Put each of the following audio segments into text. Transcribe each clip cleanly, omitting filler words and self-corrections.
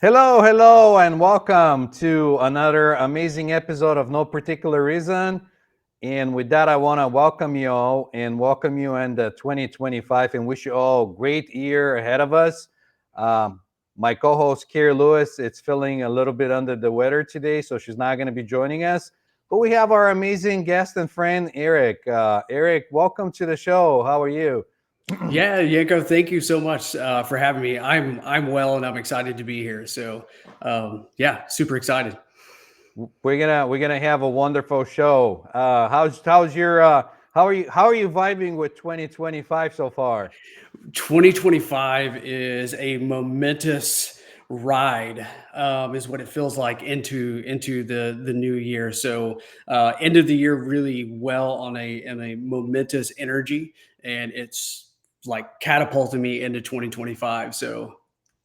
Hello, hello, and welcome to another amazing episode of No Particular Reason. And with that, I want to welcome you all and welcome you in the 2025 and wish you all a great year ahead of us. Um, my co-host Kerri Lewis, it's feeling a little bit under the weather today, so she's not going to be joining us. But we have our amazing guest and friend Eric. Eric, welcome to the show. How are you? Yeah, Yanko, thank you so much for having me. I'm well and I'm excited to be here. So super excited. We're gonna have a wonderful show. How's your how are you vibing with 2025 so far? 2025 is a momentous ride, is what it feels like into the new year. So end of the year really well on a momentous energy, and it's like catapulting me into 2025. So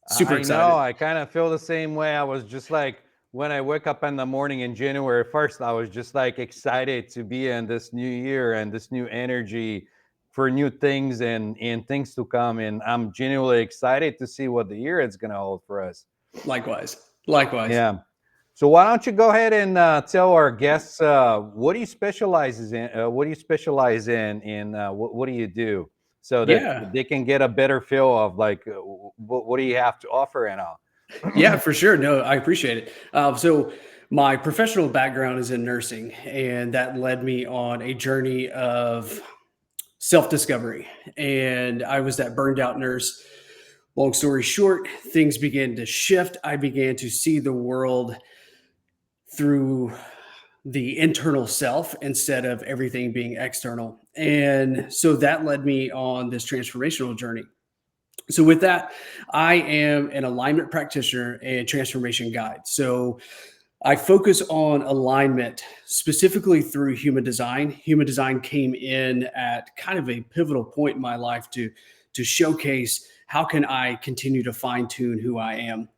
super I know excited. I kind of feel the same way. I was just like when I wake up in the morning in January 1st, I was just like excited to be in this new year and this new energy for new things and things to come. And I'm genuinely excited to see what the year is gonna hold for us. Likewise, likewise. Yeah. So why don't you go ahead and tell our guests what do you specialize in? What do you specialize in? And what do you do? So that Yeah. they can get a better feel of like what do you have to offer and all. Yeah, for sure. No, I appreciate it. So my professional background is in nursing, and that led me on a journey of self-discovery. And I was that burned out nurse. Long story short, things began to shift. I began to see the world through the internal self instead of everything being external. And so that led me on this transformational journey. So with that, I am an alignment practitioner and transformation guide. So I focus on alignment specifically through human design. Human design came in at kind of a pivotal point in my life to showcase how can I continue to fine tune who I am.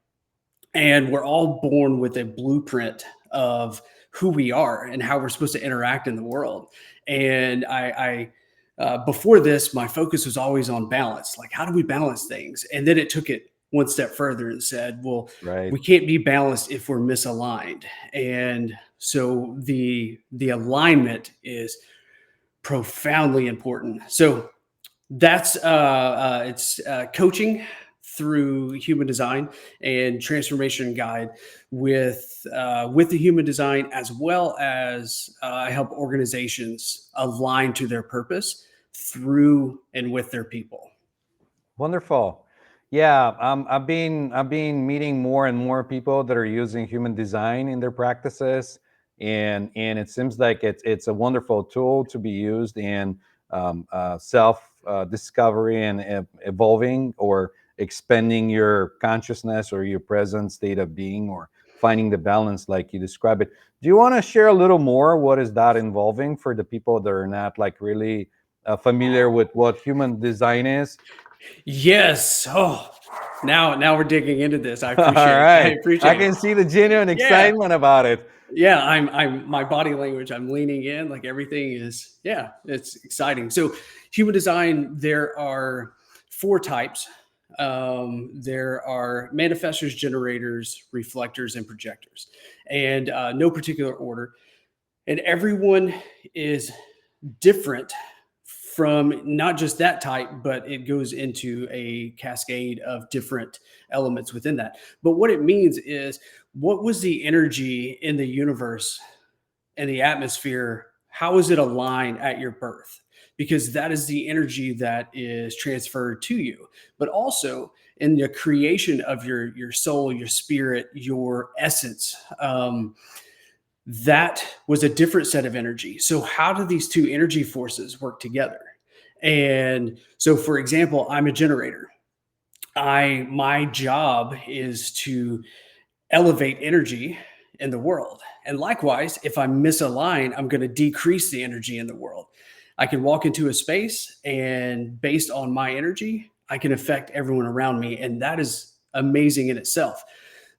And we're all born with a blueprint of who we are and how we're supposed to interact in the world. And before this, my focus was always on balance. Like, how do we balance things? And then it took it one step further and said, well, Right. we can't be balanced if we're misaligned. And so the alignment is profoundly important. So that's it's coaching through human design and transformation guide with the human design, as well as I help organizations align to their purpose through and with their people. Wonderful. Yeah, I've been meeting more and more people that are using human design in their practices, and it seems like it's a wonderful tool to be used in self discovery and evolving or expanding your consciousness or your present state of being or finding the balance like you describe it. Do you want to share a little more? What is that involving for the people that are not like really familiar with what human design is? Yes. Oh, now we're digging into this. I All appreciate it. I right. I appreciate it. can see the genuine Yeah. excitement about it. Yeah, I'm my body language, I'm leaning in, like everything is, yeah, it's exciting. So human design, there are four types. There are manifestors, generators, reflectors, and projectors, and no particular order. And everyone is different from not just that type, but it goes into a cascade of different elements within that. But what it means is, what was the energy in the universe and the atmosphere? How is it aligned at your birth? Because that is the energy that is transferred to you. But also in the creation of your soul, your spirit, your essence. That was a different set of energy. So, how do these two energy forces work together? And so, for example, I'm a generator. My job is to elevate energy in the world. And likewise, if I misalign, I'm going to decrease the energy in the world. I can walk into a space, and based on my energy, I can affect everyone around me. And that is amazing in itself.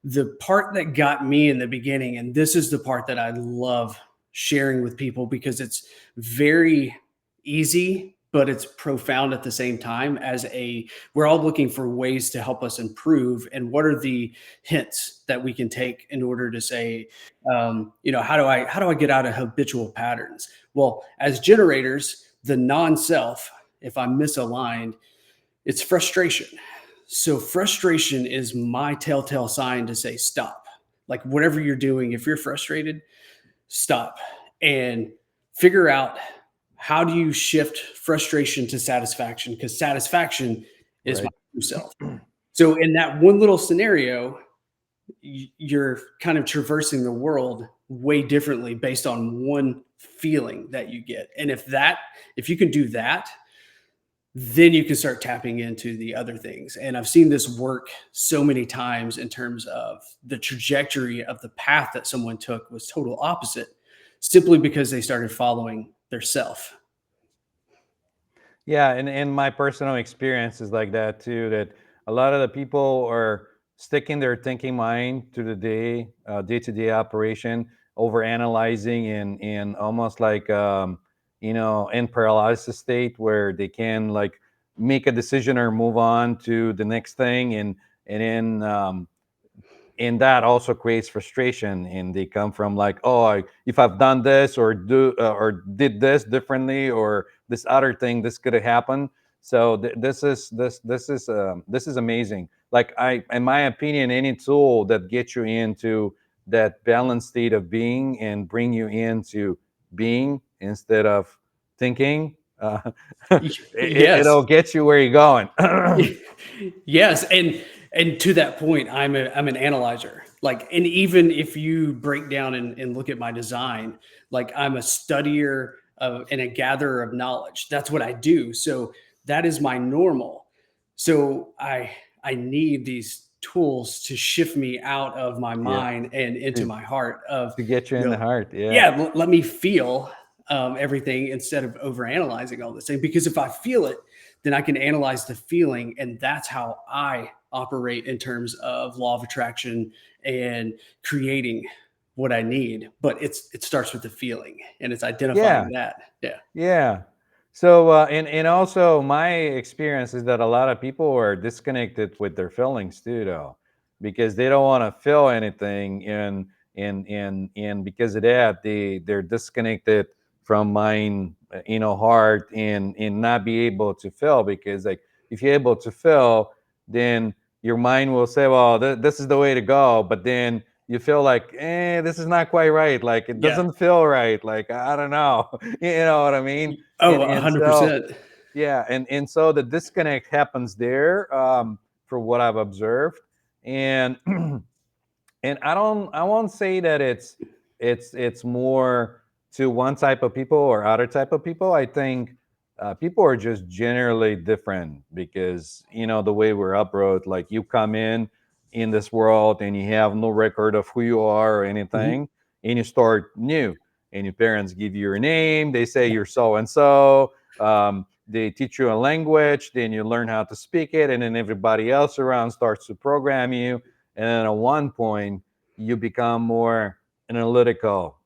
The part that got me in the beginning, and this is the part that I love sharing with people because it's very easy but it's profound at the same time. We're all looking for ways to help us improve, and what are the hints that we can take in order to say, how do I get out of habitual patterns? Well, as generators, the non-self, if I'm misaligned, it's frustration. So frustration is my telltale sign to say stop. Like whatever you're doing, if you're frustrated, stop and figure out, how do you shift frustration to satisfaction? Because satisfaction is my Right. true self. So in that one little scenario, you're kind of traversing the world way differently based on one feeling that you get. And if you can do that, then you can start tapping into the other things. And I've seen this work so many times in terms of the trajectory of the path that someone took was total opposite, simply because they started following their self. Yeah, and my personal experience is like that too. That a lot of the people are sticking their thinking mind to the day-to-day operation, over analyzing and almost like in paralysis state where they can like make a decision or move on to the next thing, and then and that also creates frustration, and they come from like, oh, if I've done this or did this differently or this other thing, this could have happened. So this is amazing. Like, in my opinion, any tool that gets you into that balanced state of being and bring you into being instead of thinking, Yes. it'll get you where you're going. Yes, and to that point, I'm an analyzer. Like, and even if you break down and look at my design, like I'm a studier and a gatherer of knowledge. That's what I do. So that is my normal. So I need these tools to shift me out of my Yeah, mind and into to my heart of, to get you you in the know, heart. Yeah. yeah, let me feel everything instead of over analyzing all this thing. Because if I feel it, then I can analyze the feeling. And that's how I operate in terms of law of attraction and creating what I need. But it starts with the feeling, and it's Yeah. identifying that. Yeah. Yeah. So, and also my experience is that a lot of people are disconnected with their feelings too, though, because they don't want to feel anything, and because of that, they're disconnected from mind, heart, and not be able to feel, because like if you're able to feel, then your mind will say, well, this is the way to go, but then you feel like, this is not quite right. Like it Yeah. doesn't feel right. Like I don't know, you know what I mean? Oh, And so 100%. yeah, and so the disconnect happens there, for what I've observed, and and I won't say that it's more to one type of people or other type of people. I think people are just generally different, because the way we're uprooted, like you come in this world and you have no record of who you are or Mhm. anything, and you start new, and your parents give you your name, they say you're so and so, they teach you a language, then you learn how to speak it, and then everybody else around starts to program you, and then at one point you become more analytical,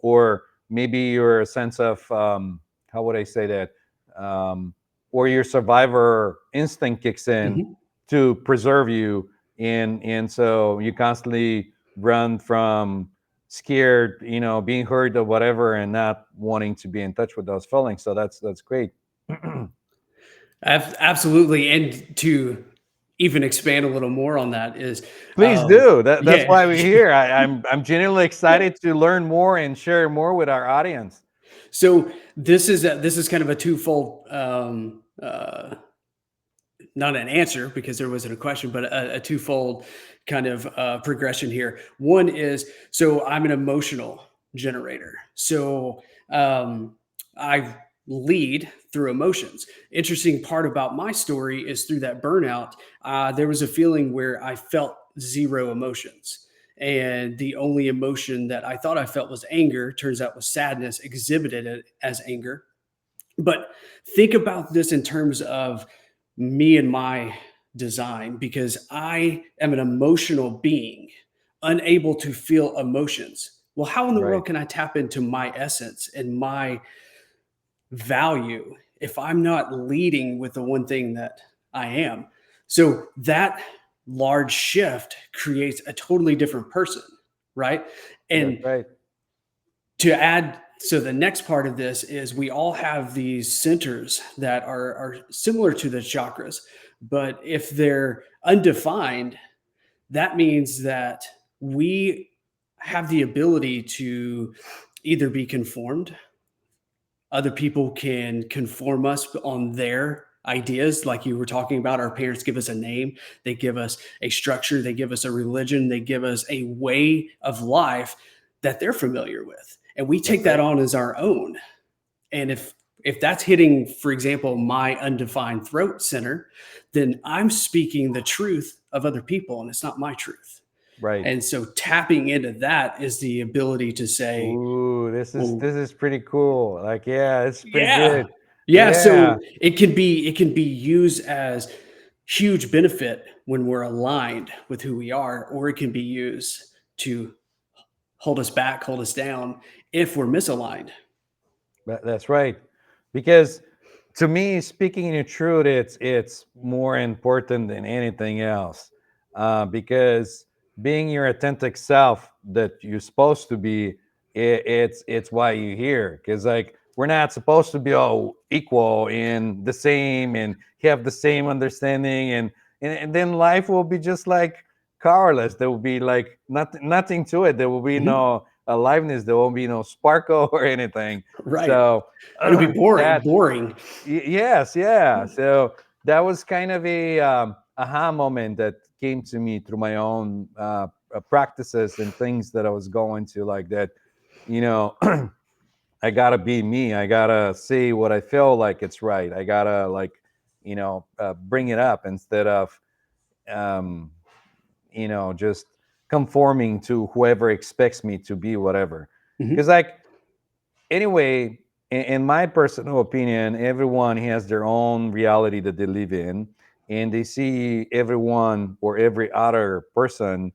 or maybe your sense of, how would I say that, um, or your survivor instinct kicks in Mhm. to preserve you, and so you constantly run from scared, being hurt or whatever, and not wanting to be in touch with those feelings. So that's great. Absolutely. And to even expand a little more on that is, Please do. That's yeah. why we're here. I'm genuinely excited to learn more and share more with our audience. So this is kind of a twofold, not an answer because there wasn't a question, but a twofold kind of progression here. One is, so I'm an emotional generator. So I lead through emotions. Interesting part about my story is through that burnout, there was a feeling where I felt zero emotions. And the only emotion that I thought I felt was anger, turns out was sadness, exhibited it as anger. But think about this in terms of me and my design, because I am an emotional being, unable to feel emotions. Well, how in the Right. world can I tap into my essence and my value if I'm not leading with the one thing that I am. So that large shift creates a totally different person, right? That's And right. to add, so the next part of this is we all have these centers that are similar to the chakras, but if they're undefined, that means that we have the ability to either be conformed, other people can conform us on their ideas. Like you were talking about, our parents give us a name, they give us a structure, they give us a religion, they give us a way of life that they're familiar with, and we take That's that right. on as our own. And if that's hitting, for example, my undefined throat center, then I'm speaking the truth of other people and it's not my truth. Right. And so tapping into that is the ability to say, Ooh, this is well, this is pretty cool. Like, yeah, it's pretty yeah. good. Yeah, Yeah. so it can be used as huge benefit when we're aligned with who we are, or it can be used to hold us back, hold us down if we're misaligned. That's right. Because to me, speaking your truth, it's more important than anything else. Because being your authentic self that you're supposed to be, it's why you're here. Because like we're not supposed to be all equal and the same and have the same understanding, and then life will be just like colorless. There will be like nothing to it. There will be Mhm. no aliveness. There won't be no sparkle or anything. Right. So It'll be boring, that boring. yes, yeah. So that was kind of a aha moment that came to me through my own practices and things that I was going to like that. You know, I gotta be me. I gotta say what I feel like it's right. I gotta like, bring it up instead of um, just conforming to whoever expects me to be whatever. Because Mhm. like anyway, in my personal opinion, everyone has their own reality that they live in, and they see everyone or every other person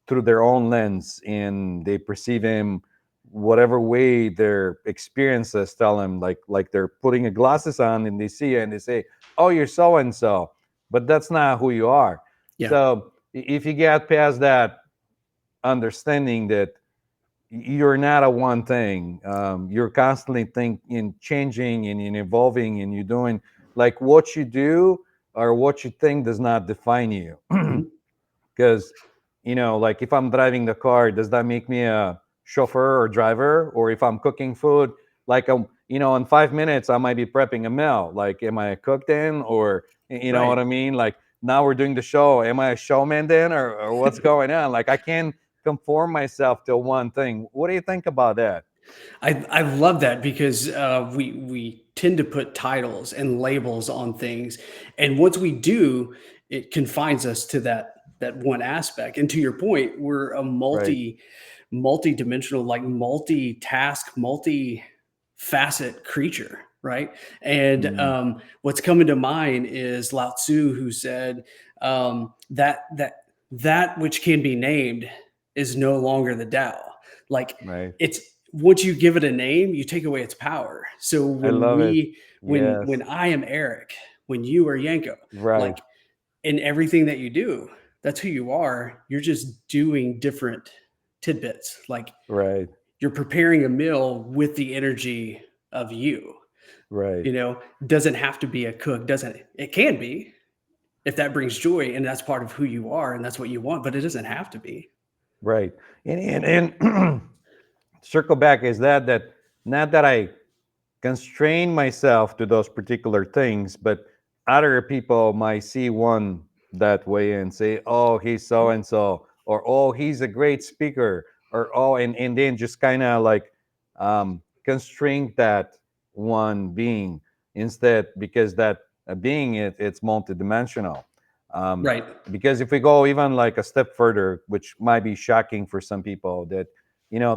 through their own lens, and they perceive him whatever way their experiences tell them. Like they're putting a glasses on, and they see it, and they say, "Oh, you're so and so," but that's not who you are. Yeah. So if you get past that understanding that you're not a one thing. You're constantly thinking, changing, and evolving, and you're doing like what you do or what you think does not define you. Mhm. Because like if I'm driving the car, does that make me a chauffeur or driver? Or if I'm cooking food, like in 5 minutes I might be prepping a meal. Like, am I a cook then, or you know Right. what I mean? Like now we're doing the show. Am I a showman then, or what's going on? Like I can't conform myself to one thing. What do you think about that? I love that because we tend to put titles and labels on things, and once we do, it confines us to that one aspect. And to your point, we're a Right. multi-dimensional, like multi-task, multi-facet creature, right? And Mm, what's coming to mind is Lao Tzu, who said that which can be named is no longer the Tao. Like right. it's once you give it a name, you take away its power. So I love it. when Yes. I am Eric, when you are Yanko, Right. like in everything that you do, that's who you are. You're just doing different tidbits. Like Right. you're preparing a meal with the energy of you. Right. Doesn't have to be a cook, doesn't it? Can be if that brings joy and that's part of who you are and that's what you want, but it doesn't have to be. Right. And circle back is that not that I constrain myself to those particular things, but other people might see one that way and say, "Oh, he's so and so," or "Oh, he's a great speaker," or "Oh," and then just kind of like constrain that one being instead, because that being it's multidimensional. Um, Right. because if we go even like a step further, which might be shocking for some people, that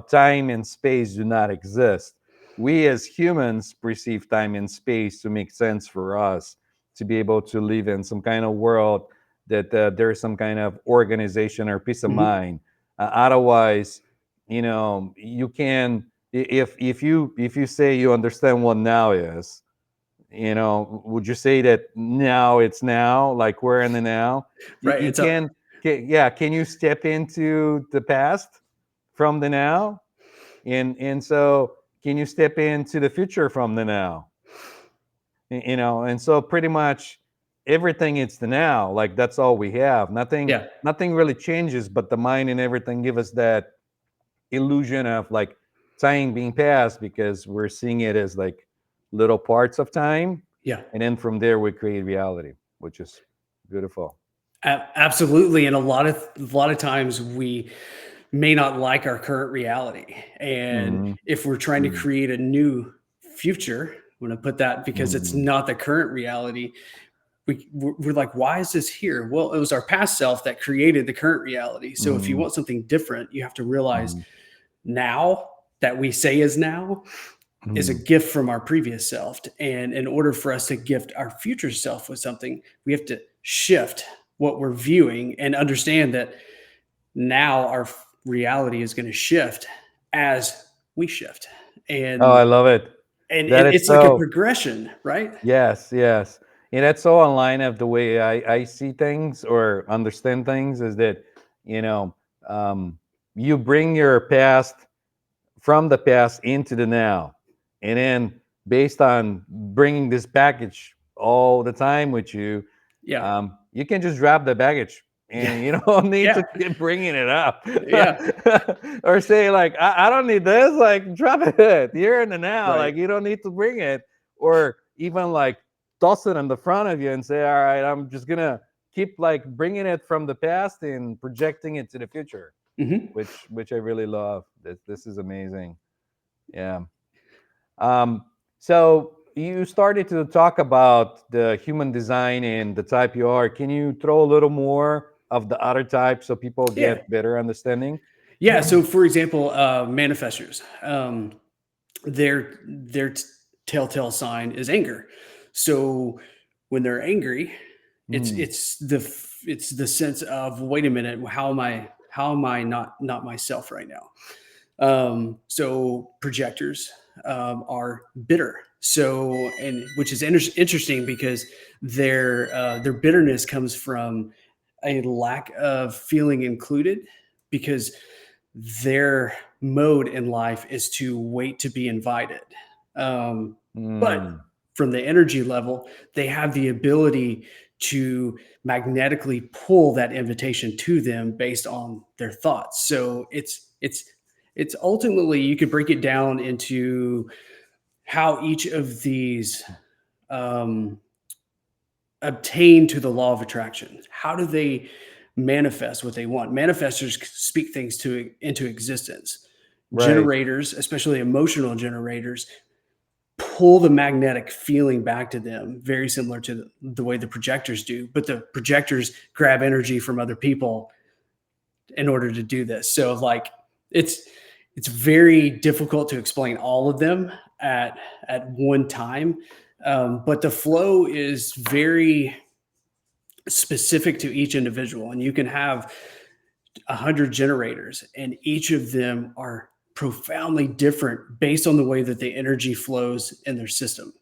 time and space do not exist. We as humans perceive time and space to make sense for us to be able to live in some kind of world that there's some kind of organization or peace of Mhm. mind. Otherwise, you can, if you say you understand what now is, would you say that now it's now, like we're in the now? You, Right. you yeah, can you step into the past from the now? And so can you step into the future from the now? And so pretty much everything is the now, like that's all we have. nothing yeah. nothing really changes, but the mind and everything give us that illusion of like time being past, because we're seeing it as like little parts of time, Yeah. and then from there we create reality, which is beautiful. Absolutely. And a lot of times we may not like our current reality. And Hmm. if we're trying to create a new future, I'm going to put that because it's Hmm. not the current reality. We're like, why is this here? Well, it was our past self that created the current reality. So if you Hmm. want something different, you have to realize Hmm. now that we say is now is a Hmm. gift from our previous self. And in order for us to gift our future self with something, we have to shift what we're viewing and understand that now our reality is going to shift as we shift. Oh, I And love it. and That is it's like a so. progression, right? Yes, yes. And that's so online of the way I see things or understand things, is that, you know, um, you bring your past from the past into the now. And then based on bringing this package all the time with you, Yeah. you can just drop the baggage Yeah. and you don't need Yeah. to keep bringing it up. Yeah. Or say like, I don't need this, like drop it. You're in the now, Right. like you don't need to bring it. Or even like toss it in the front of you and say, all right, I'm just gonna keep like bringing it from the past and projecting it to the future, Hmm. which I really love. This is amazing. Yeah. Um, so you started to talk about the human design and the type you are. Can you throw a little more of the other types so people Yeah. get better understanding? Yeah. So, for example, manifestors, their telltale sign is anger. So when they're angry, it's Hmm. it's the it's the sense of, wait a minute, how am I not myself right now? So projectors are bitter. So, and which is interesting because their bitterness comes from a lack of feeling included, because their mode in life is to wait to be invited. But Hmm. from the energy level, they have the ability to magnetically pull that invitation to them based on their thoughts. So it's ultimately, you could break it down into how each of these um, obtain to the law of attraction. How do they manifest what they want? Manifestors speak things into existence. Right. Generators, especially emotional generators, pull the magnetic feeling back to them, very similar to the way the projectors do. But the projectors grab energy from other people in order to do this. So like it's it's very difficult to explain all of them at one time. But the flow is very specific to each individual, and you can have 100 generators, and each of them are profoundly different based on the way that the energy flows in their system.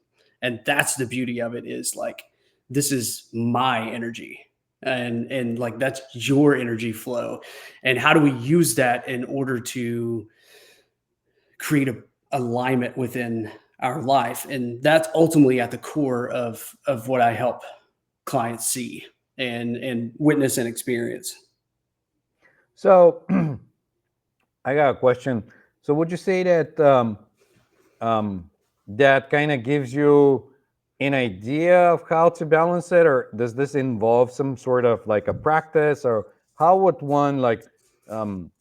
And that's the beauty of it, is like, this is my energy, and like that's your energy flow. And how do we use that in order to create a alignment within our life? And that's ultimately at the core of what I help clients see and witness and experience. So I got a question. So would you say that um, that kind of gives you an idea of how to balance it, or does this involve some sort of like a practice, or how would one like um,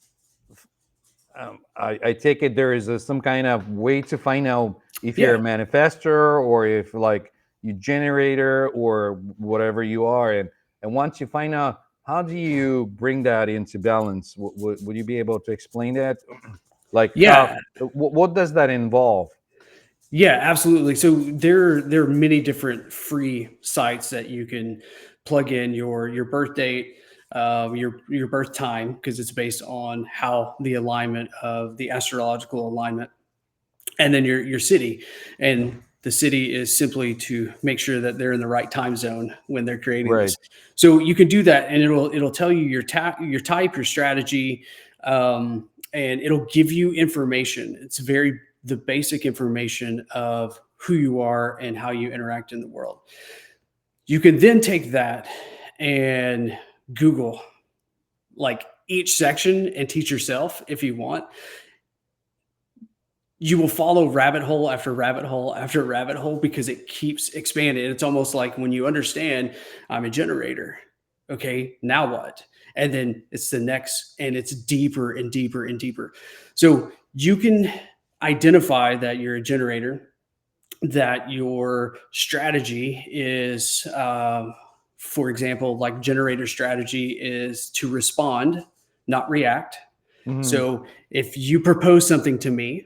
I take it there is some kind of way to find out if you're a Yeah. manifester or if like you generator or whatever you are, and once you find out, how do you bring that into balance? Would you be able to explain that? Like how, Yeah. what does that involve? Yeah, absolutely. So there are many different free sites that you can plug in your birth date, your birth time, because it's based on how the alignment of the astrological alignment, and then your city. And The city is simply to make sure that they're in the right time zone when they're creating Right. this. So you can do that, and it'll tell you your type, your strategy, and it'll give you information. It's the basic information of who you are and how you interact in the world. You can then take that and Google like each section and teach yourself if you want. You will follow rabbit hole after rabbit hole after rabbit hole because it keeps expanding. It's almost like when you understand I'm a generator. Okay, now what? And then it's the next, and it's deeper and deeper and deeper. So you can identify that you're a generator, that your strategy is, for example, like generator strategy is to respond, not react. Mhm. So if you propose something to me,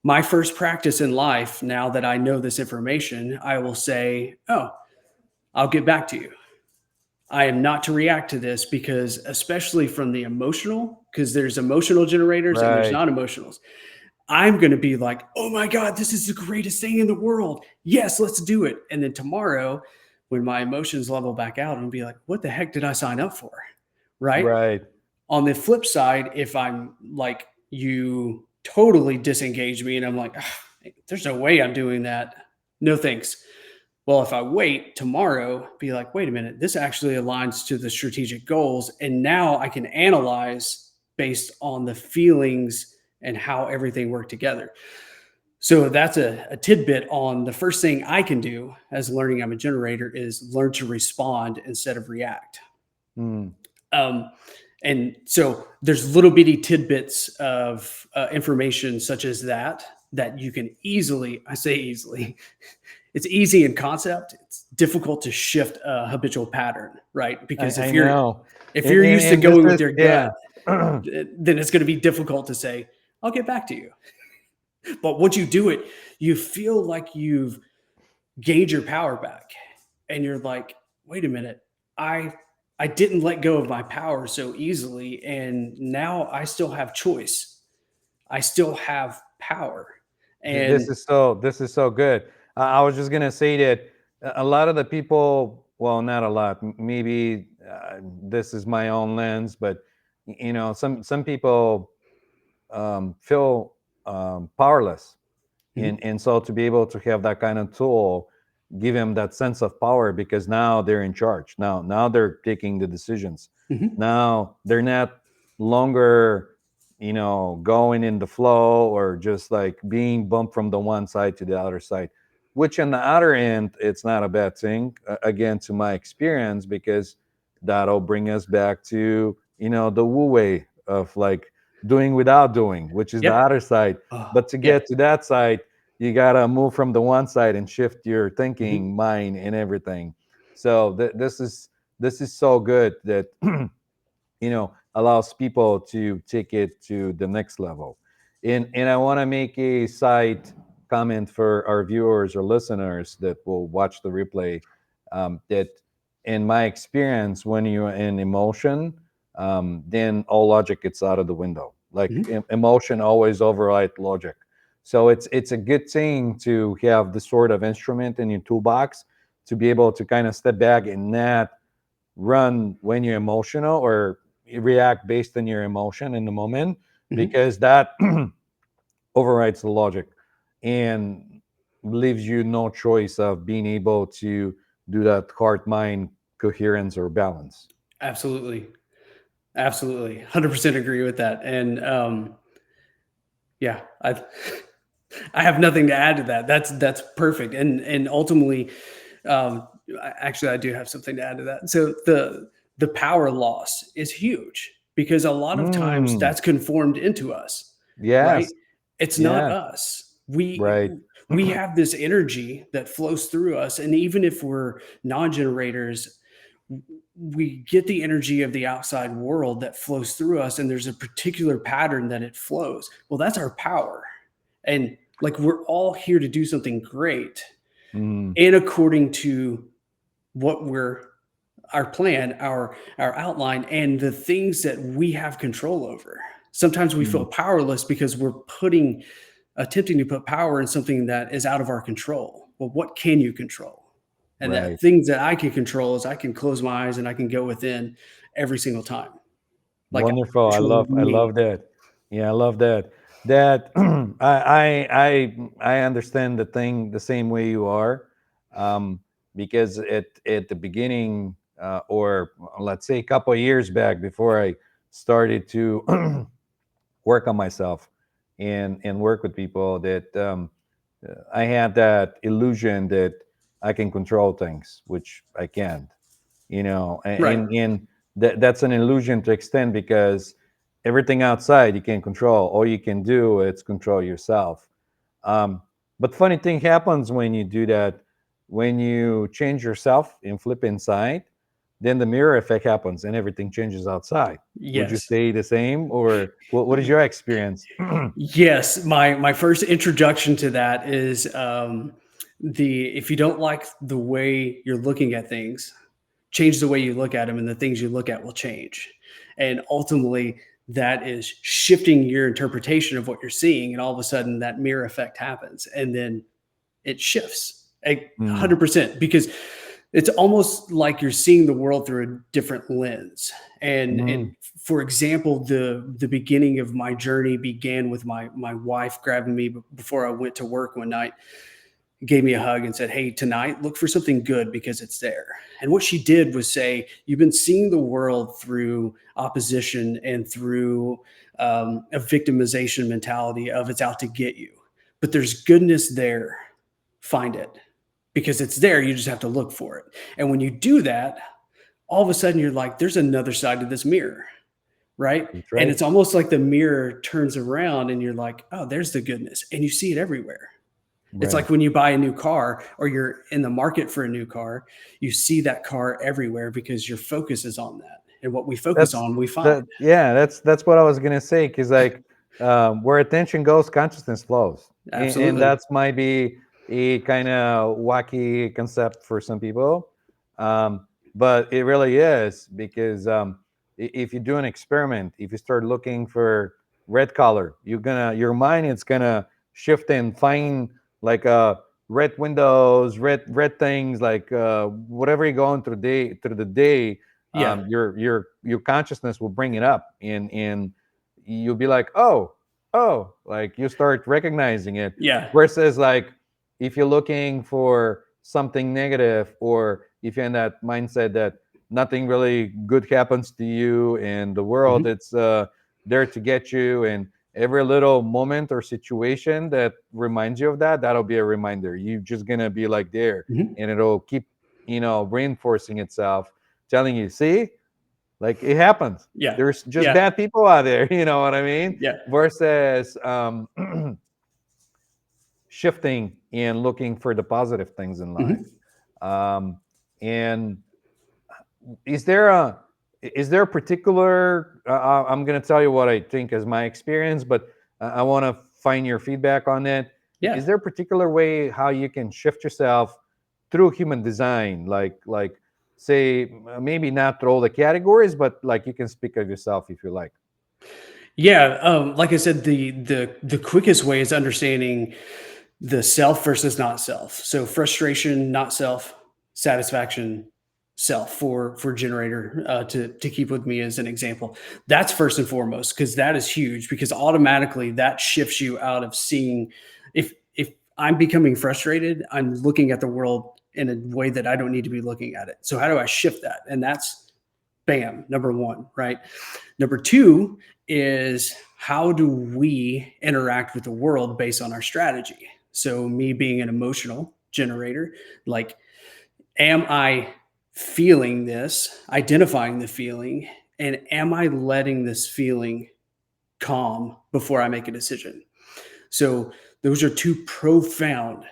my first practice in life, now that I know this information, I will say, oh, I'll get back to you. I am not to react to this because, especially from the emotional, because there's emotional generators and there's Right. non emotionals. I'm going to be like, oh my God, this is the greatest thing in the world. Yes, let's do it. And then tomorrow, when my emotions level back out, I'll be like, what the heck did I sign up for? Right. Right. On the flip side, if I'm like, you totally disengage me and I'm like, there's no way I'm doing that. No thanks. Well, if I wait tomorrow, be like, wait a minute, this actually aligns to the strategic goals. And now I can analyze based on the feelings and how everything worked together. So that's a tidbit on the first thing I can do as learning I'm a generator is learn to respond instead of react. Mm. Um, and so there's little bitty tidbits of information such as that you can easily, I say easily, it's easy in concept. It's difficult to shift a habitual pattern, right? Because I know. if And you're used to this going with is, your yeah. gut, then it's going to be difficult to say, I'll get back to you. But once you do it, you feel like you've gained your power back. And you're like, wait a minute, I I didn't let go of my power so easily. And now I still have choice. I still have power. And This is so good. I was just gonna say that a lot of the people, well, not a lot, maybe this is my own lens, but some people feel powerless, mhm, and so to be able to have that kind of tool give them that sense of power because now they're in charge. Now they're taking the decisions. mhm, Now they're not longer going in the flow or just like being bumped from the one side to the other side, which on the other end it's not a bad thing, again, to my experience, because that'll bring us back to the wu way of like doing without doing, which is the yep. other side. Oh, But to yeah. get to that side, you gotta move from the one side and shift your Mhm, thinking, mind, and everything. So this is so good that allows people to take it to the next level. And I want to make a side comment for our viewers or listeners that will watch the replay, that in my experience, when you're in emotion, then all logic gets out of the window. Like mhm, emotion always override logic. So it's a good thing to have this sort of instrument in your toolbox to be able to kind of step back and not run when you're emotional or react based on your emotion in the moment, mhm. because that overrides the logic and leaves you no choice of being able to do that heart mind coherence or balance. Absolutely. Absolutely. 100% agree with that. And yeah, I have nothing to add to that. That's perfect. And ultimately, actually, I do have something to add to that. So the power loss is huge because a lot of times Mm, that's conformed into us, right? yes. It's not Yeah. us. We Right. we have this energy that flows through us, and even if we're non-generators, we get the energy of the outside world that flows through us, and there's a particular pattern that it flows. Well, that's our power. And like we're all here to do something great Mm, and according to what we're our plan, our outline, and the things that we have control over. Sometimes we feel mm, powerless because we're putting attempting to put power in something that is out of our control. Well, what can you control? And that Right. things that I can control is I can close my eyes and I can go within every single time. Like I Wonderful. control I me. love that. Yeah, I love that. That I understand the thing the same way you are, um, because at the beginning, or let's say a couple of years back, before I started to work on myself and work with people, that I had that illusion that I can control things, which I can't. Right. And that's an illusion to extend, because everything outside you can control. All you can do is control yourself. um, but funny thing happens when you do that. When you change yourself and flip inside, then the mirror effect happens and everything changes outside. Would you Yes. say the same, or what is your experience? Yes, my first introduction to that is the if you don't like the way you're looking at things, change the way you look at them, and the things you look at will change. And ultimately, that is shifting your interpretation of what you're seeing, and all of a sudden, that mirror effect happens, and then it shifts Mm, 100% because it's almost like you're seeing the world through a different lens. And mm, for example, the beginning of my journey began with my wife grabbing me before I went to work one night, gave me a hug and said, "Hey, tonight look for something good because it's there." And what she did was say, "You've been seeing the world through opposition and through a victimization mentality of it's out to get you, but there's goodness there. Find it because it's there. You just have to look for it." And when you do that, all of a sudden you're like, there's another side to this mirror, right? that's And right. it's almost like the mirror turns around and you're like, oh, there's the goodness. And you see it everywhere. It's Right. like when you buy a new car or you're in the market for a new car, you see that car everywhere because your focus is on that. And what we focus That's on, we find. that. Yeah, that's what I was gonna say. Because like, where attention goes, consciousness flows, and Absolutely. that's might be a kind of wacky concept for some people, but it really is, because if you do an experiment, if you start looking for red color, your mind is gonna shift and find like red windows, red things, like whatever you're going through the day. Yeah. Your consciousness will bring it up, and you'll be like, oh, like you start recognizing it. Yeah. Versus like, if you're looking for something negative, or if you're in that mindset that nothing really good happens to you, and the world Hmm. it's there to get you, and every little moment or situation that reminds you of that, that'll be a reminder. You're just gonna be like there, Hmm. and it'll keep reinforcing itself, telling you, see, like it happens. Yeah. There's just Yeah. bad people out there. You know what I mean? Yeah. Versus shifting and looking for the positive things in life. Hmm. Um, and is there a particular? I'm going to tell you what I think is my experience, but I want to find your feedback on it. Yeah. Is there a particular way how you can shift yourself through human design, like say maybe not through all the categories, but like you can speak of yourself if you like. Yeah, like I said, the quickest way is understanding the self versus not self. So frustration, not self; satisfaction, self. For generator to keep with me as an example, that's first and foremost because that is huge because automatically that shifts you out of seeing. If I'm becoming frustrated, I'm looking at the world in a way that I don't need to be looking at it. So how do I shift that? And that's bam, number one, right? Number two is how do we interact with the world based on our strategy? So, me being an emotional generator, like, am I feeling this, identifying the feeling, and am I letting this feeling calm before I make a decision? So, those are two profound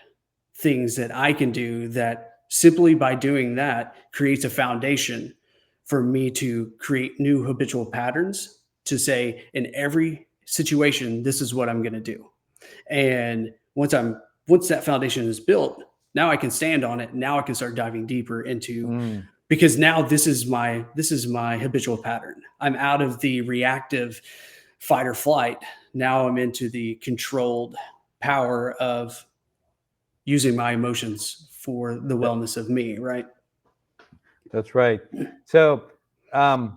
things that I can do that simply by doing that creates a foundation for me to create new habitual patterns to say in every situation this is what I'm going to do. And once that foundation is built, now I can stand on it. Now I can start diving deeper into Mm, because now this is my habitual pattern. I'm out of the reactive fight or flight. Now I'm into the controlled power of using my emotions for the That- wellness of me, right? that's right. So I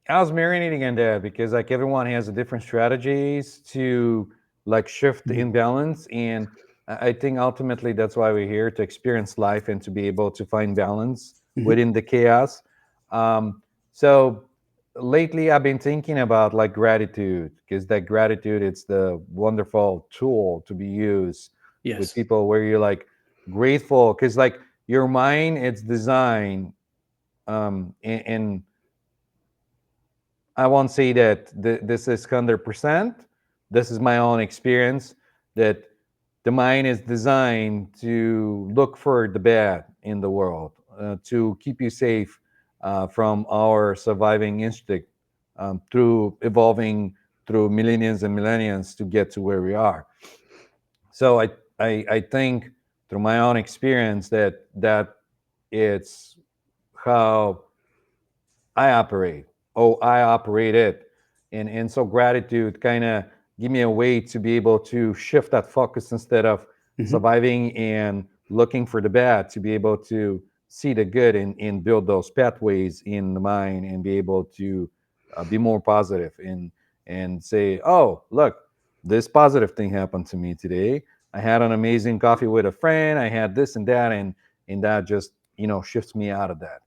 was marinating on that because like everyone has a different strategies to like shift the Mhm. imbalance, and I think ultimately that's why we're here to experience life and to be able to find balance Mhm. within the chaos. So lately I've been thinking about like gratitude, because that gratitude, it's the wonderful tool to be used with Yes. people where you're like grateful, because like your mind, it's designed, and I won't say that this is 100%. This is my own experience, that the mind is designed to look for the bad in the world, to keep you safe from our surviving instinct, through evolving through millenniums and millenniums to get to where we are. So I think through my own experience that it's how I operate. Oh, I operate it. And so gratitude kind of give me a way to be able to shift that focus, instead of Mhm. surviving and looking for the bad, to be able to see the good, and build those pathways in the mind, and be able to be more positive, and say, oh, look, this positive thing happened to me today. I had an amazing coffee with a friend. I had this and that, and that just shifts me out of that.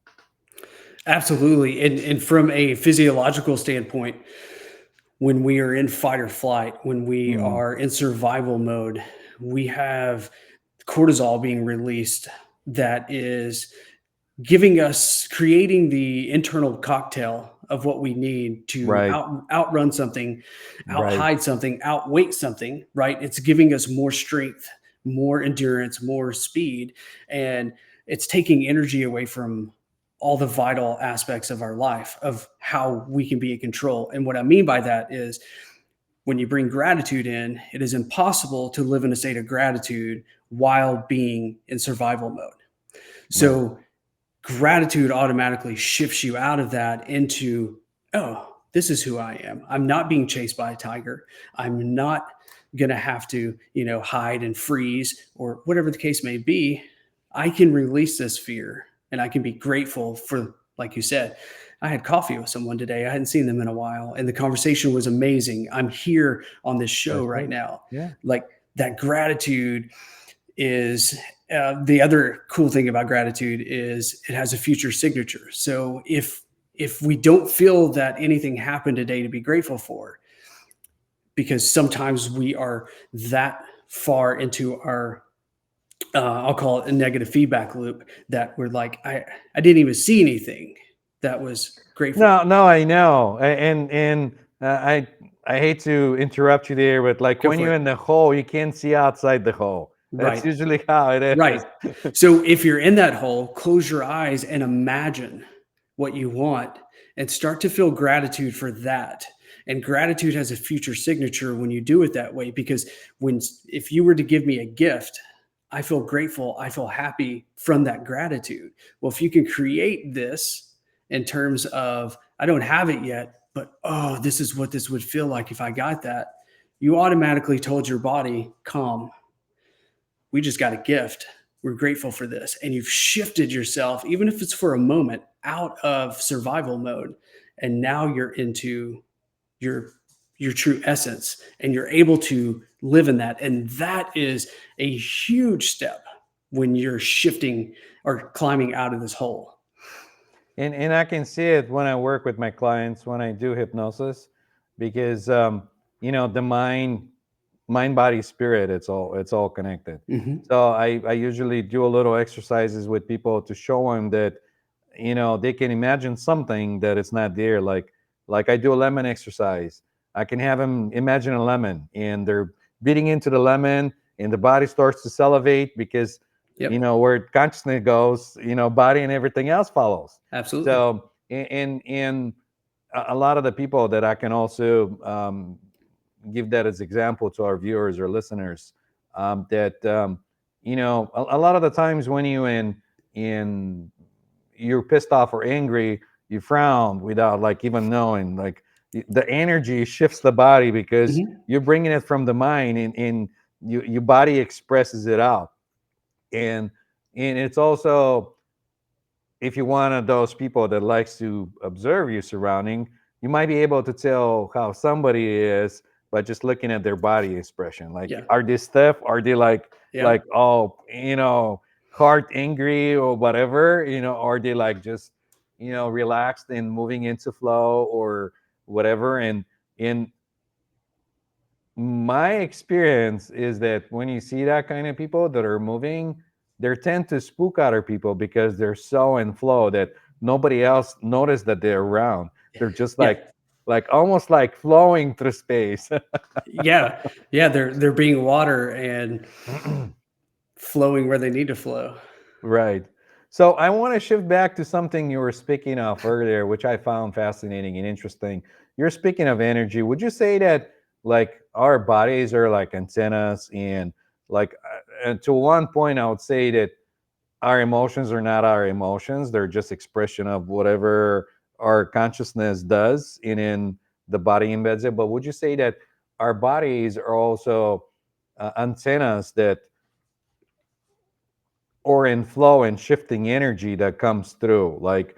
Absolutely. And from a physiological standpoint, when we are in fight or flight, when we Mm, are in survival mode, we have cortisol being released that is giving us creating the internal cocktail of what we need to right. outrun something, Right. outhide something, outweight something, right? It's giving us more strength, more endurance, more speed, and it's taking energy away from all the vital aspects of our life, of how we can be in control. And what I mean by that is, when you bring gratitude in, it is impossible to live in a state of gratitude while being in survival mode. Right. So gratitude automatically shifts you out of that into, oh, this is who I am. I'm not being chased by a tiger. I'm not going to have to, hide and freeze or whatever the case may be. I can release this fear and I can be grateful for, like you said, I had coffee with someone today. I hadn't seen them in a while and the conversation was amazing. I'm here on this show That's right right. now. Yeah. Like that gratitude is the other cool thing about gratitude is it has a future signature. So if we don't feel that anything happened today to be grateful for, because sometimes we are that far into our I'll call it a negative feedback loop that we're like, I didn't even see anything that was grateful. No, no, I know. And I hate to interrupt you there, but like Go when for you're it. in the hole, you can't see outside the hole. That's Right. usually how it Right. is. So if you're in that hole, close your eyes and imagine what you want and start to feel gratitude for that. And gratitude has a future signature when you do it that way, because if you were to give me a gift, I feel grateful, I feel happy from that gratitude. Well, if you can create this in terms of, I don't have it yet, but oh, this is what this would feel like if I got that, you automatically told your body, calm, we just got a gift. We're grateful for this. And you've shifted yourself, even if it's for a moment, out of survival mode. And now you're into your your true essence and you're able to live in that. And that is a huge step when you're shifting or climbing out of this hole. And I can see it when I work with my clients, when I do hypnosis, because the mind, body, spirit, it's all connected. Mhm. So I usually do a little exercises with people to show them that they can imagine something that it's not there. Like I do a lemon exercise. I can have them imagine a lemon, and they're beating into the lemon, and the body starts to salivate, because Yep. where consciousness goes, body and everything else follows. Absolutely. So and a lot of the people that I can also give that as example to our viewers or listeners, that a lot of the times when in you're pissed off or angry, you frown without like even knowing. Like the energy shifts the body, because Mhm. you're bringing it from the mind, and your body expresses it out. And and it's also, if you're one of those people that likes to observe your surrounding, you might be able to tell how somebody is by just looking at their body expression. Like, Yeah. are they stiff? Are they Yeah. like oh, heart angry or whatever? Are they like just relaxed and moving into flow or whatever? And in my experience is that when you see that kind of people that are moving, they tend to spook other people because they're so in flow that nobody else noticed that they're around. They're just Yeah. like almost like flowing through space. Yeah. Yeah. They're being water and flowing where they need to flow. Right. So I want to shift back to something you were speaking of earlier, which I found fascinating and interesting. You're speaking of energy. Would you say that like our bodies are like antennas, and like and to one point I would say that our emotions are not our emotions. They're just expression of whatever our consciousness does, and in the body embeds it. But would you say that our bodies are also antennas that or in flow and shifting energy that comes through, like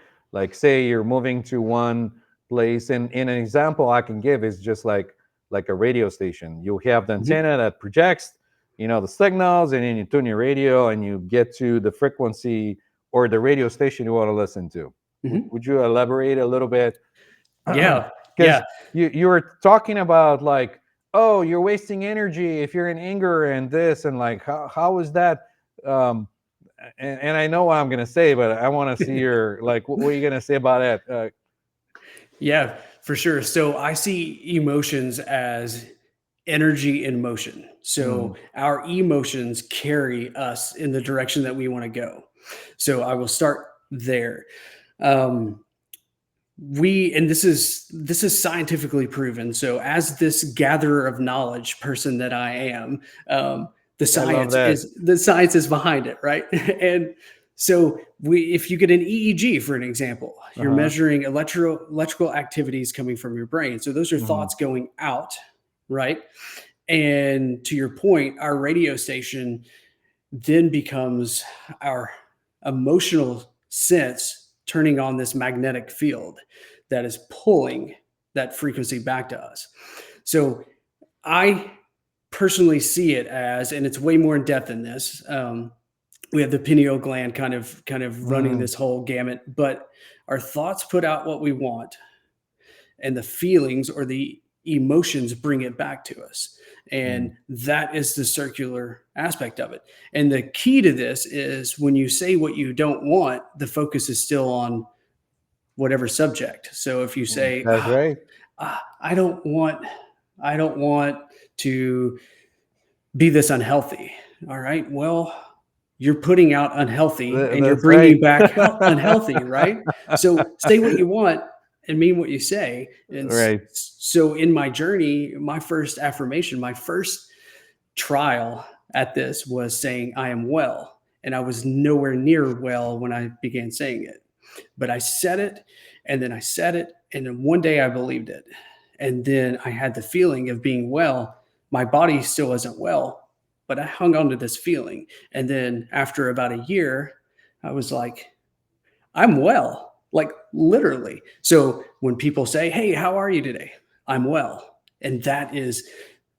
say you're moving to one place, and in an example I can give is just like a radio station. You have the Mhm. antenna that projects the signals, and then you tune your radio and you get to the frequency or the radio station you want to listen to. would, Mhm. would you elaborate a little bit? Yeah. Because Yeah. you were talking about like, oh, you're wasting energy if you're in anger and this, and like how is that? um and I know what I'm gonna say, but I want to see your like what are you gonna say about that? Yeah, for sure. So I see emotions as energy in motion. Mm, So our emotions carry us in the direction that we want to go. So I will start there. Um, and this is scientifically proven. So as this gatherer of knowledge person that I am, the I love science that. is the science is behind it, right? And so if you get an EEG, for an example, Uh you're huh. measuring electrical activities coming from your brain. So those are Hmm. thoughts going out, right? And to your point, our radio station then becomes our emotional sense turning on this magnetic field that is pulling that frequency back to us. So I personally see it as, and it's way more in depth than this. We have the pineal gland kind of running Mm, this whole gamut, but our thoughts put out what we want, and the feelings or the emotions bring it back to us. mm. And that is the circular aspect of it. And the key to this is when you say what you don't want, the focus is still on whatever subject. So if you say, That's right. I don't want, I don't want to be this unhealthy. All right. Well, you're putting out unhealthy and you're That's right. bringing back unhealthy, right? So say what you want and mean what you say. And Right. so in my journey, my first affirmation, my first trial at this was saying, I am well. And I was nowhere near well when I began saying it. But I said it, and then I said it. And then one day I believed it. And then I had the feeling of being well. My body still wasn't well, but I hung on to this feeling. And then after about a year, I was like, I'm well, like literally. So when people say, Hey, how are you today? I'm well. And that is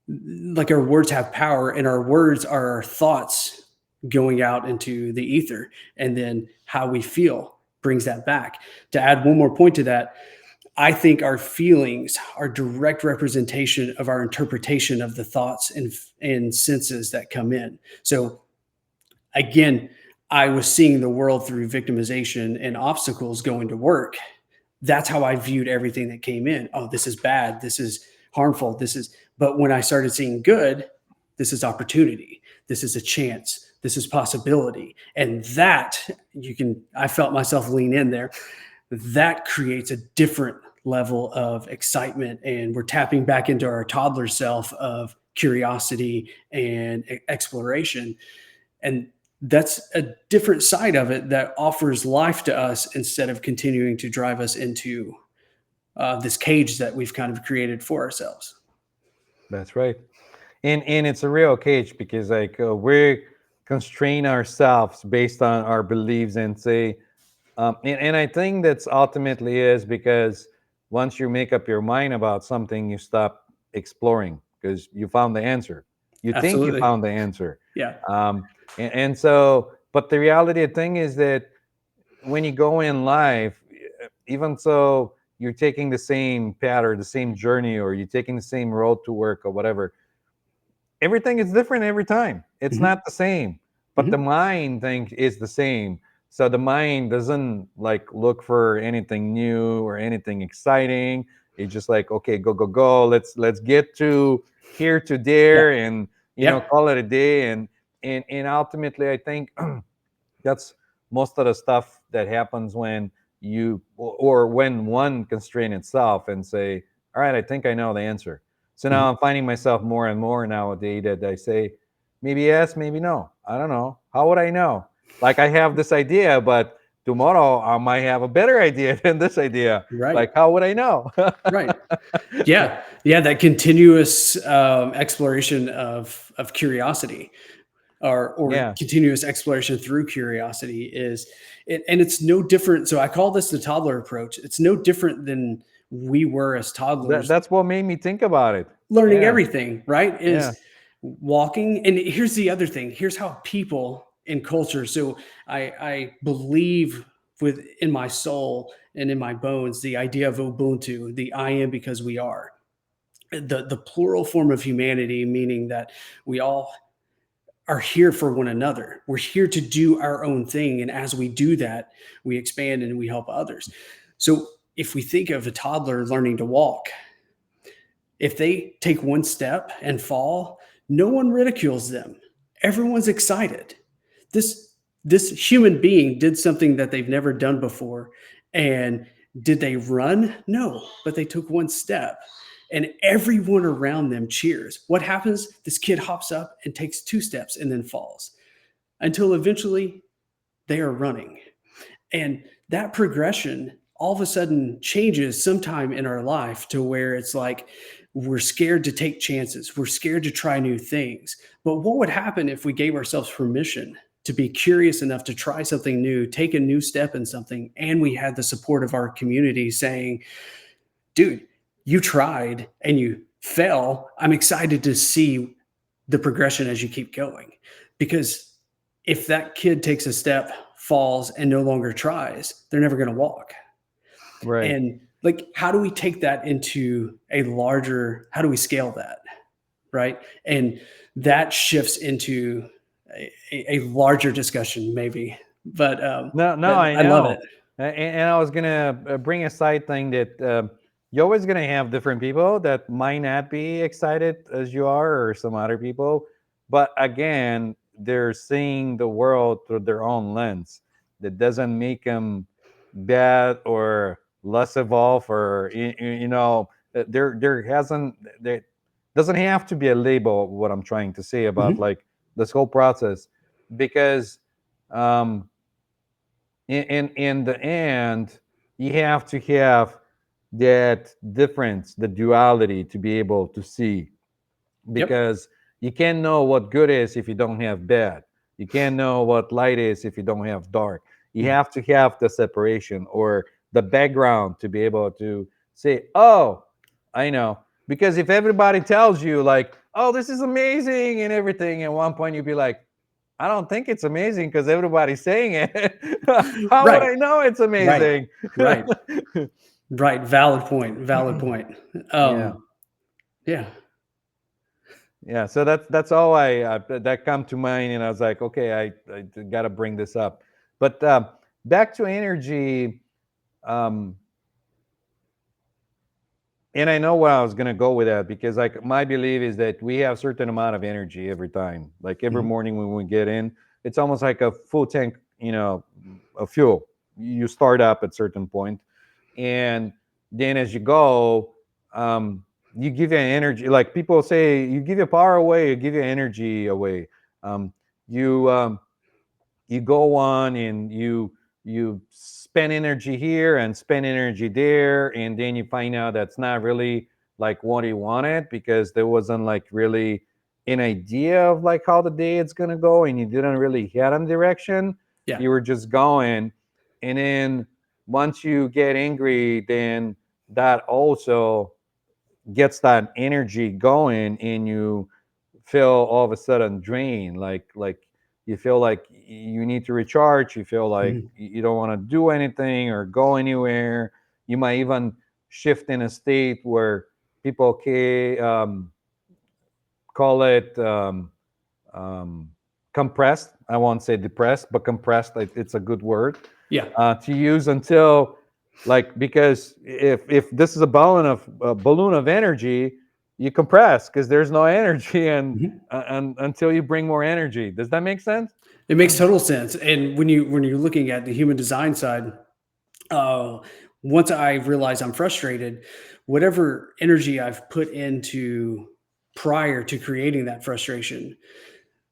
like our words have power, and our words are our thoughts going out into the ether. And then how we feel brings that back. To add one more point to that, I think our feelings are direct representation of our interpretation of the thoughts and senses that come in. So again, I was seeing the world through victimization and obstacles going to work. That's how I viewed everything that came in. Oh, this is bad. This is harmful. But when I started seeing good, this is opportunity. This is a chance. This is possibility. And I felt myself lean in there. That creates a different level of excitement. And we're tapping back into our toddler self of curiosity and exploration. And that's a different side of it that offers life to us instead of continuing to drive us into this cage that we've kind of created for ourselves. That's right. and it's a real cage because like we constrain ourselves based on our beliefs and say, and I think that's ultimately is because once you make up your mind about something, you stop exploring because you found the answer. You think you Absolutely. found the answer. Yeah. And so, but the reality of the thing is that when you go in life, even so you're taking the same path or the same journey, or you're taking the same road to work or whatever, everything is different every time. It's Hmm. not the same, but the Hmm. mind thing is the same. So the mind doesn't like look for anything new or anything exciting. It's just like, okay, go, go, go. Let's get to here to Yeah. there, and Yep. call it a day. And ultimately, I think that's most of the stuff that happens when you or when one constrain itself and say, all right, I think I know the answer. So Mhm. now I'm finding myself more and more nowadays that I say, maybe yes, maybe no, I don't know, how would I know? Like I have this idea, but tomorrow I might have a better idea than this idea. Right. Like how would I know? Right. Yeah. Yeah. That continuous exploration of curiosity, or Yeah, continuous exploration through curiosity is it, and it's no different. So I call this the toddler approach. It's no different than we were as toddlers that's what made me think about it. learning Yeah, everything, right? yeah, Is walking. And here's the other thing. Here's how people in culture. So I believe within my soul and in my bones the idea of Ubuntu, the I am because we are. The plural form of humanity, meaning that we all are here for one another. We're here to do our own thing. And as we do that, we expand and we help others. So if we think of a toddler learning to walk, if they take one step and fall, no one ridicules them. Everyone's excited. This this human being did something that they've never done before. And did they run? No, but they took one step. And everyone around them cheers. What happens? This kid hops up and takes two steps and then falls until eventually they are running. And that progression all of a sudden changes sometime in our life to where it's like we're scared to take chances. We're scared to try new things. But what would happen if we gave ourselves permission to be curious enough to try something new, take a new step in something, and we had the support of our community saying, dude, you tried and you fell. I'm excited to see the progression as you keep going. Because if that kid takes a step, falls, and no longer tries, they're never going to walk. right. And like, how do we take that into a larger, how do we scale that? Right. And that shifts into a larger discussion, maybe. No, no, But I I love it. know. And I was gonna bring a side thing that you're always gonna have different people that might not be excited as you are, or some other people. But again, they're seeing the world through their own lens. That doesn't make them bad or less evolved, or there hasn't there doesn't have to be a label. What I'm trying to say about Mhm. like this whole process, because um in the end, you have to have that difference, the duality, to be able to see, Yep. because you can't know what good is if you don't have bad. You can't know what light is if you don't have dark. You Mhm. have to have the separation or the background to be able to say, oh, I know. Because if everybody tells you like, oh, this is amazing and everything, at one point you'd be like, I don't think it's amazing because everybody's saying it. How would Right. I know it's Right. amazing? Right. Right. Valid point. Valid point. Yeah, Yeah. yeah. So that's all I that come to mind, and I was like, okay, I got to bring this up. But back to energy, um, and I know where I was gonna go with that, because like my belief is that we have certain amount of energy every time. Like every Mhm. morning when we get in, it's almost like a full tank, of fuel. You start up at certain point, and then as you go, um, you give your energy. Like people say, you give your power away, you give your energy away. Um, you go on and you spend energy here and spend energy there, and then you find out that's not really like what you wanted, because there wasn't like really an idea of like how the day it's gonna go, and you didn't really head on direction. Yeah. You were just going, and then once you get angry, then that also gets that energy going, and you feel all of a sudden drained, like you feel like you need to recharge. You feel like Mhm. you don't want to do anything or go anywhere. You might even shift in a state where people call it um, compressed. I won't say depressed, but compressed. It's a good word Yeah. to use until, like, because if this is a balloon of energy, you compress because there's no energy, Mhm. and until you bring more energy. Does that make sense? It makes total sense. And when you're looking at the human design side, uh, once I realize I'm frustrated, whatever energy I've put into prior to creating that frustration,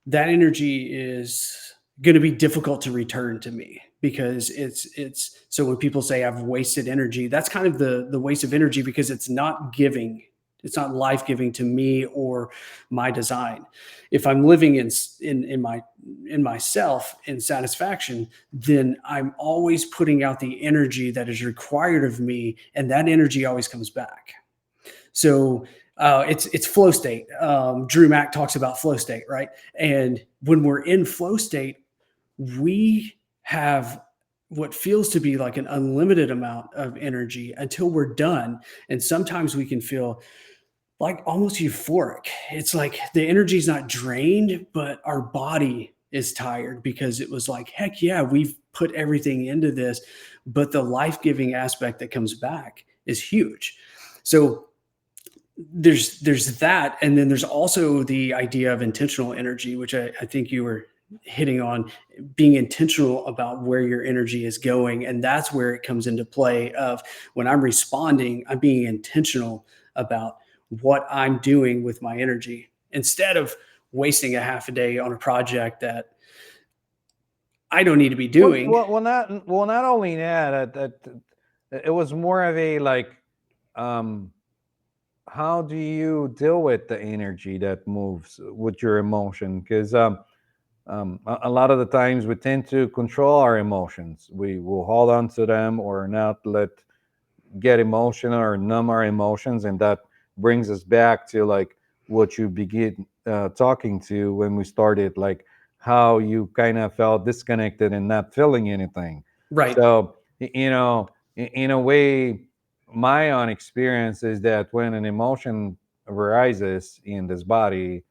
that energy is going to be difficult to return to me because it's so when people say I've wasted energy, that's kind of the waste of energy because it's not giving, it's not life giving to me or my design. If I'm living in myself in satisfaction, then I'm always putting out the energy that is required of me, and that energy always comes back. So it's flow state. Drew Mack talks about flow state, right? And when we're in flow state, we have what feels to be like an unlimited amount of energy until we're done. And sometimes we can feel like almost euphoric. It's like the energy is not drained, but our body is tired because it was like, heck yeah, we've put everything into this. But the life giving aspect that comes back is huge. So there's that, and then there's also the idea of intentional energy, which I think you were hitting on, being intentional about where your energy is going. And that's where it comes into play of when I'm responding, I'm being intentional about what I'm doing with my energy instead of wasting a half a day on a project that I don't need to be doing. Not only it was more of a like, um, how do you deal with the energy that moves with your emotion? Because a lot of the times we tend to control our emotions. We will hold on to them or not let get emotional or numb our emotions, and that brings us back to like what you begin talking to when we started, like how you kind of felt disconnected and not feeling anything. Right. So in a way, my own experience is that when an emotion arises in this body,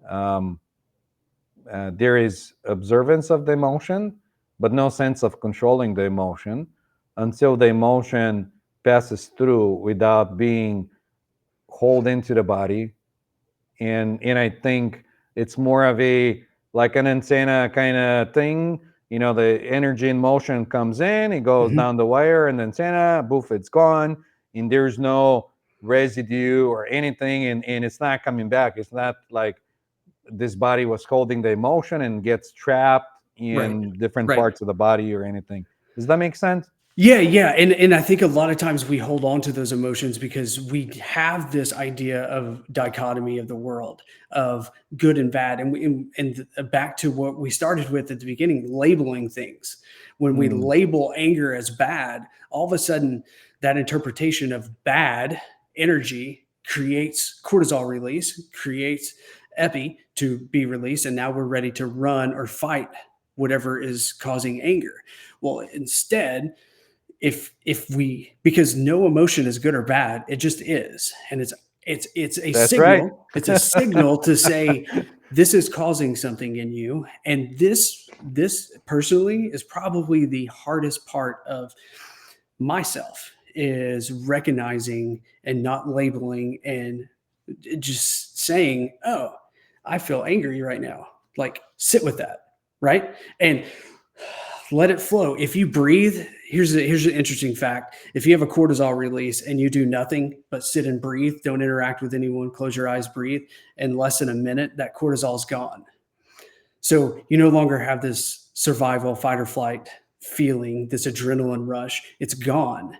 um, there is observance of the emotion, but no sense of controlling the emotion until the emotion passes through without being hauled into the body. And I think it's more of a like an antenna kind of thing. The energy in motion comes in, it goes Mhm. down the wire, and the antenna, boof, it's gone, and there's no residue or anything, and it's not coming back. It's not like this body was holding the emotion and gets trapped Right. in different Right. parts of the body or anything. Does that make sense? Yeah, yeah, and I think a lot of times we hold on to those emotions because we have this idea of dichotomy of the world of good and bad, and back to what we started with at the beginning, labeling things. When we Mm, label anger as bad, all of a sudden that interpretation of bad energy creates cortisol release, creates epi to be released, and now we're ready to run or fight whatever is causing anger. Well, instead, if we, because no emotion is good or bad, it just is, and it's a that's right. signal, it's a signal to say this is causing something in you. And this personally is probably the hardest part of myself, is recognizing and not labeling and just saying, oh, I feel angry right now, like sit with that, right? And let it flow. If you breathe, here's an interesting fact. If you have a cortisol release and you do nothing but sit and breathe, don't interact with anyone, close your eyes, breathe, in less than a minute, that cortisol is gone. So you no longer have this survival, fight or flight feeling, this adrenaline rush. It's gone.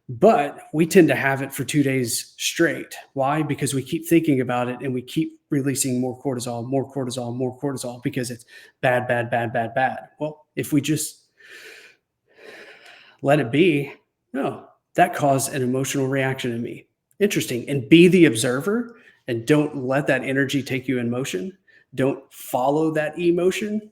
But we tend to have it for 2 days straight. Why? Because we keep thinking about it and we keep releasing more cortisol, more cortisol, more cortisol because it's bad, bad, bad, bad, bad. Well, if we just let it be, no, that caused an emotional reaction in me. Interesting. And be the observer and don't let that energy take you in motion. Don't follow that emotion.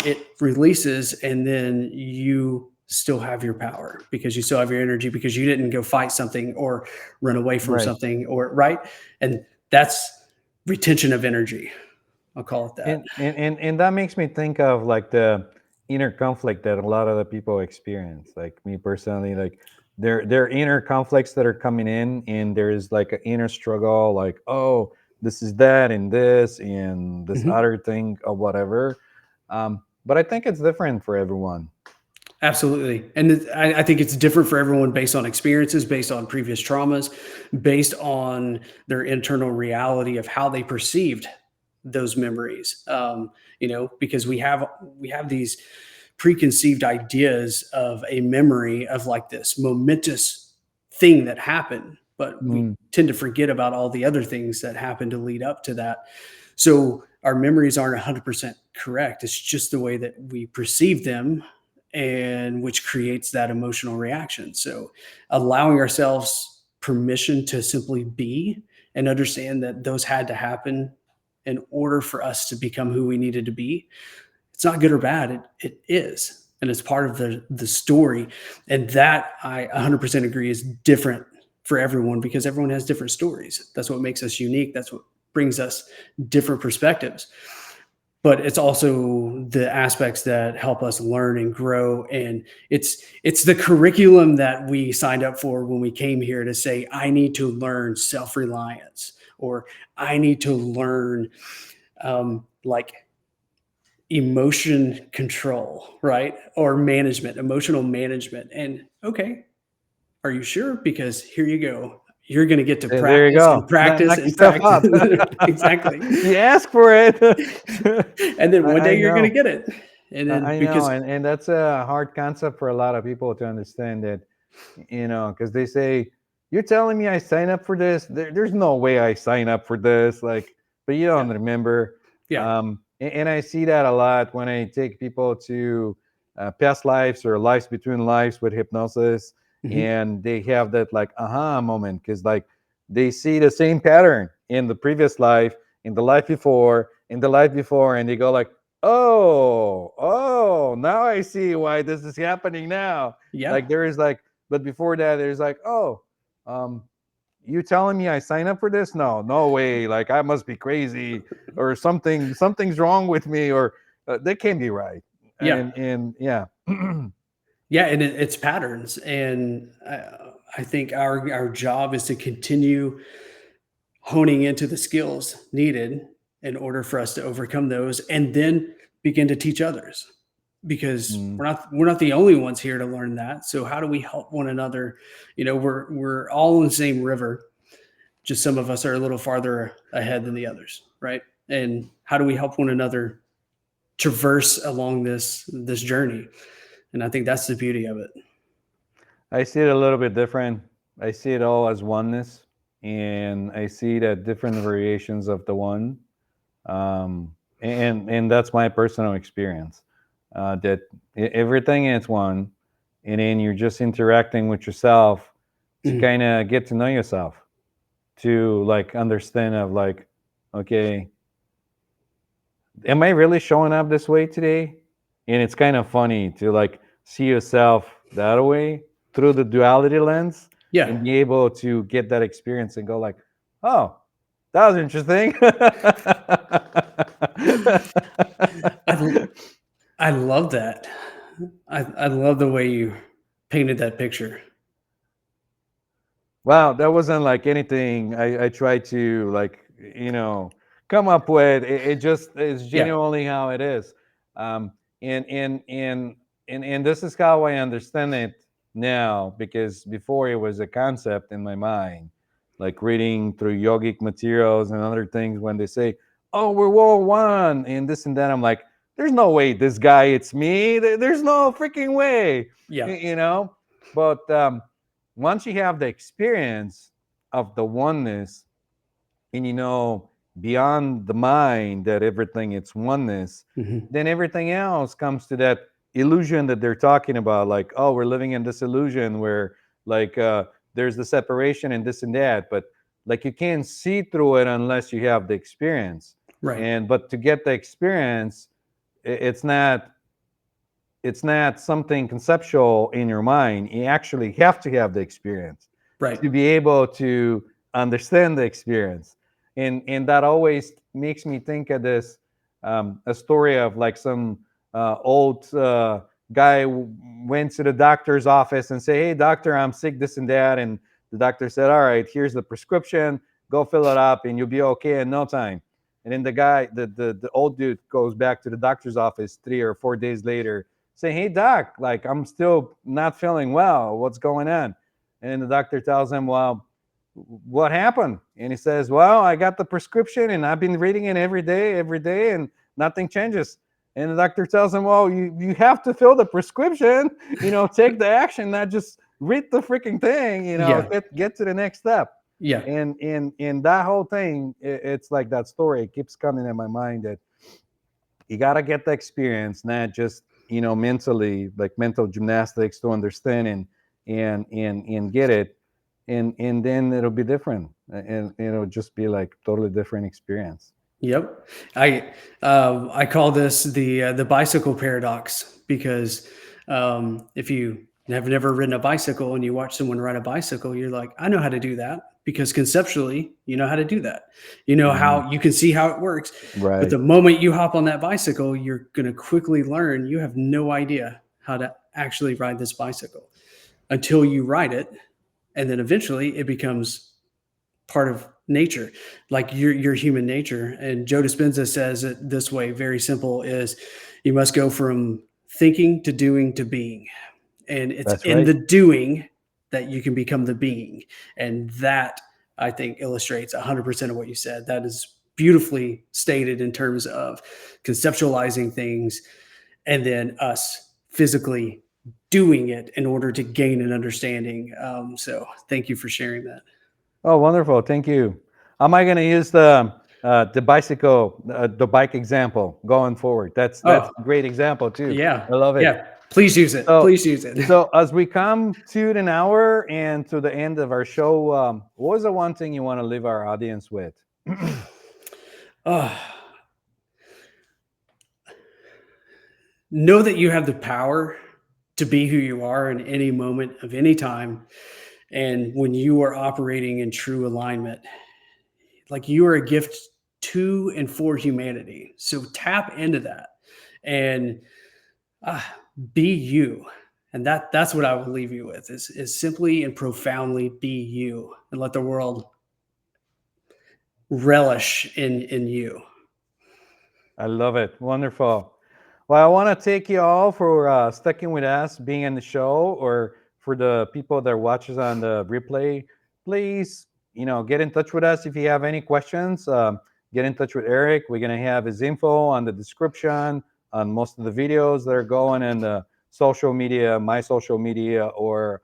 It releases, and then you still have your power because you still have your energy because you didn't go fight something or run away from Right. something, or right. And that's retention of energy. I'll call it that. And that makes me think of like the inner conflict that a lot of the people experience. Like me personally, like there are inner conflicts that are coming in, and there's like an inner struggle, like, oh, this is that and this Mhm. other thing or whatever. But I think it's different for everyone. Absolutely. And I think it's different for everyone based on experiences, based on previous traumas, based on their internal reality of how they perceived those memories. Because we have these preconceived ideas of a memory of like this momentous thing that happened, but we Mm, tend to forget about all the other things that happened to lead up to that. So our memories aren't 100% correct. It's just the way that we perceive them, and which creates that emotional reaction. So allowing ourselves permission to simply be and understand that those had to happen in order for us to become who we needed to be. It's not good or bad. It is. And it's part of the story. And that, I 100% agree, is different for everyone because everyone has different stories. That's what makes us unique. That's what brings us different perspectives. But it's also the aspects that help us learn and grow. And it's the curriculum that we signed up for when we came here to say, I need to learn self-reliance, or I need to learn like emotion control, right? Or management, emotional management. And okay, are you sure? Because here you go. You're going to get to there you practice and go. practice Knock and yourself practice. up. Exactly. You ask for it. And then one I day you're going to know. get it. And then I know, because, and that's a hard concept for a lot of people to understand, that, because they say, "You're telling me I sign up for this? There's no way I sign up for this." Like, but you yeah, don't remember. yeah. And I see that a lot when I take people to past lives or lives between lives with hypnosis, Mhm. and they have that like aha moment, because like they see the same pattern in the previous life, in the life before, in the life before, and they go like, oh, now I see why this is happening now. Yeah. Like there is like, but before that, there's like, oh, um, you telling me I sign up for this? No way. Like I must be crazy, or something's wrong with me, or that can't be right. Yeah. And yeah. Yeah. And it's patterns. And I think our job is to continue honing into the skills needed in order for us to overcome those and then begin to teach others, because Mm. we're not the only ones here to learn that. So how do we help one another? We're all in the same river, just some of us are a little farther ahead than the others, right? And how do we help one another traverse along this journey? And I think that's the beauty of it. I see it a little bit different. I see it all as oneness, and I see that different variations of the one. And that's my personal experience. That everything is one, and then you're just interacting with yourself to Mhm. kind of get to know yourself, to like understand of like, okay, am I really showing up this way today? And it's kind of funny to like see yourself that way through the duality lens, Yeah. and be able to get that experience and go like, oh, that was interesting. I I love that. I love the way you painted that picture. Wow, that wasn't like anything I tried to like, come up with. It just is Yeah. genuinely how it is. Um, and, and, and, and this is how I understand it now, because before it was a concept in my mind, like reading through yogic materials and other things when they say, oh, we're all one and this and that. I'm like, there's no way this guy, it's me. There's no freaking way, Yeah. you know? But once you have the experience of the oneness, and you know beyond the mind that everything it's oneness, Mhm. then everything else comes to that illusion that they're talking about, like, oh, we're living in this illusion where, like, there's the separation and this and that, but like you can't see through it unless you have the experience. Right. And but to get the experience, it's not, it's not something conceptual in your mind. You actually have to have the experience Right. to be able to understand the experience. And that always makes me think of this, a story of like some old guy went to the doctor's office and say, hey doctor, I'm sick, this and that. And the doctor said, all right, here's the prescription, go fill it up and you'll be okay in no time. And then the guy, the old dude, goes back to the doctor's office 3 or 4 days later, saying, hey doc, like I'm still not feeling well, what's going on? And the doctor tells him, well, what happened? And he says, well, I got the prescription and I've been reading it every day, and nothing changes. And the doctor tells him, well, you have to fill the prescription, take the action, not just read the freaking thing, Yeah. get to the next step. Yeah. And in that whole thing, it's like that story, it keeps coming in my mind that you got to get the experience, not just mentally, like mental gymnastics to understand and get it, and then it'll be different, and it'll just be like totally different experience. Yep. I call this the bicycle paradox because if you have never ridden a bicycle and you watch someone ride a bicycle, you're like, I know how to do that because conceptually you know how to do that. You know Mhm. how you can see how it works. But Right. the moment you hop on that bicycle, you're going to quickly learn you have no idea how to actually ride this bicycle until you ride it, and then eventually it becomes part of nature, like your human nature. And Joe Dispenza says it this way, very simple: is you must go from thinking to doing to being, and it's That's in right. the doing that you can become the being. And that, I think, illustrates 100% of what you said. That is beautifully stated in terms of conceptualizing things and then us physically doing it in order to gain an understanding. So thank you for sharing that. Oh, wonderful, thank you. Am I going to use the bicycle, the bike example going forward? That's Oh, a great example too. yeah, I love it. yeah. Please use it. So, Please use it. so as we come to an hour and to the end of our show, what was the one thing you want to leave our audience with? Oh, know that you have the power to be who you are in any moment of any time. And when you are operating in true alignment, like you are a gift to and for humanity. So tap into that and uh, be you. And that's what I would leave you with is simply and profoundly be you and let the world relish in you. I love it. Wonderful. Well, I want to thank you all for sticking with us, being in the show, or for the people that watch us on the replay. Please, get in touch with us if you have any questions. Get in touch with Eric. We're gonna have his info on the description on most of the videos that are going in the social media, my social media, or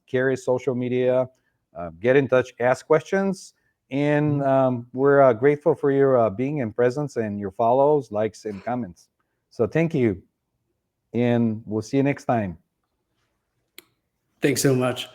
Kerri's social media. Get in touch, ask questions, and we're grateful for your being and presence and your follows, likes, and comments. So thank you, and we'll see you next time. Thanks so much.